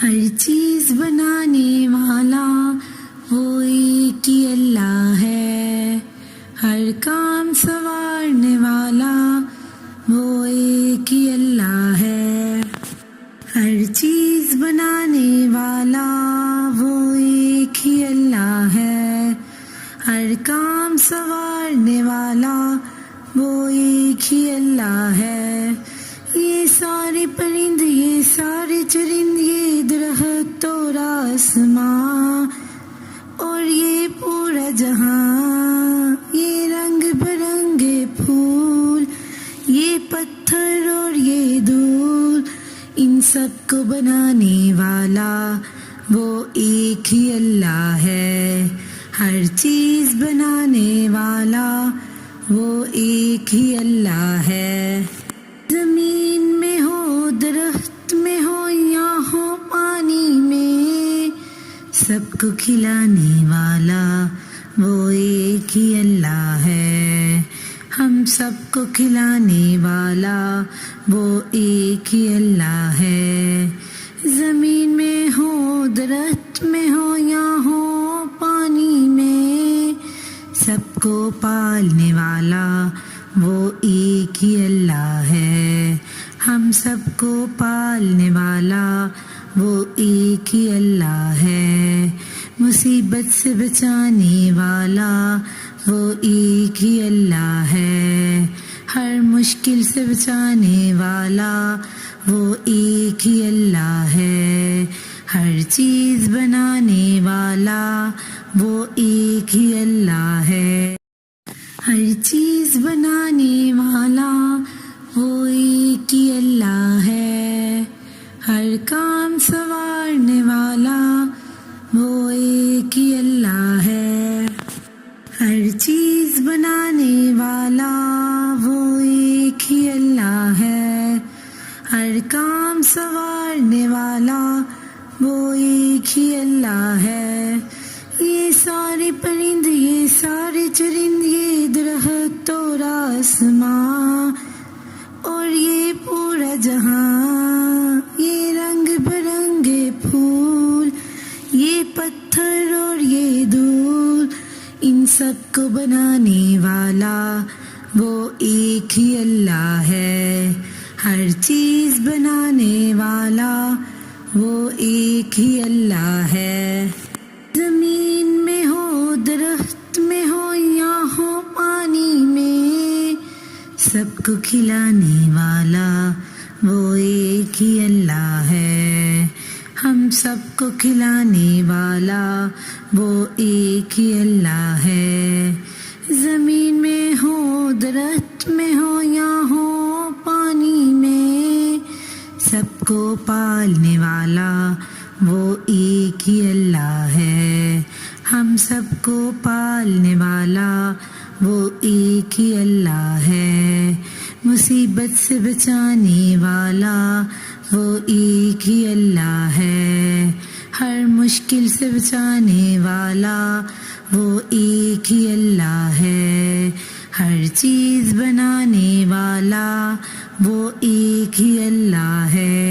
ہر چیز بنانے والا وہ ایک ہی اللہ ہے، ہر کام سنوارنے والا وہ ایک ہی اللہ ہے، ہر چیز بنانے والا وہ ایک ہی اللہ ہے، ہر کام سنوارنے والا وہ ایک ہی اللہ ہے۔ یہ سارے پرند، یہ سارے چرند، یہ درخت اور آسماں اور یہ پورا جہاں، یہ رنگ برنگے پھول، یہ پتھر اور یہ دھول، ان سب کو بنانے والا وہ ایک ہی اللہ ہے، ہر چیز بنانے والا وہ ایک ہی اللہ ہے۔ زمین میں ہو، درخت میں ہو یا ہو پانی میں، سب کو کھلانے والا وہ ایک ہی اللہ ہے، ہم سب کو کھلانے والا وہ ایک ہی اللہ ہے۔ زمین میں ہو، درخت میں ہو یا ہو پانی میں، سب کو پالنے والا وہ ایک ہی اللہ ہے، ہم سب کو پالنے والا وہ ایک ہی اللہ ہے۔ مصیبت سے بچانے والا وہ ایک ہی اللہ ہے، ہر مشکل سے بچانے والا وہ ایک ہی اللہ ہے، ہر چیز بنانے والا وہ ایک ہی اللہ ہے، ہر چیز بنانے والا وہ ایک ہی اللہ ہے، ہر کام سنوارنے والا وہ ایک ہی اللہ ہے، ہر چیز بنانے والا وہ ایک ہی اللہ ہے، ہر کام سنوارنے والا وہ ایک ہی اللہ ہے۔ یہ سارے پرند، یہ سارے چرند، یہ درخت اور آسماں اور یہ پورا جہاں، یہ رنگ برنگے پھول، یہ پتھر اور یہ دھول، ان سب کو بنانے والا وہ ایک ہی اللہ ہے، ہر چیز بنانے والا وہ ایک ہی اللہ ہے۔ زمین میں ہو، درخت میں ہو یا ہو پانی میں، سب کو کھلانے والا وہ ایک ہی اللہ ہے، ہم سب کو کھلانے والا وہ ایک ہی اللہ ہے۔ زمین میں ہو، درخت میں ہو یا ہو پانی میں، سب کو پالنے والا وہ ایک ہی اللہ ہے، ہم سب کو پالنے والا وہ ایک ہی اللہ ہے۔ مصیبت سے بچانے والا وہ ایک ہی اللہ ہے، ہر مشکل سے بچانے والا وہ ایک ہی اللہ ہے، ہر چیز بنانے والا وہ ایک ہی اللہ ہے۔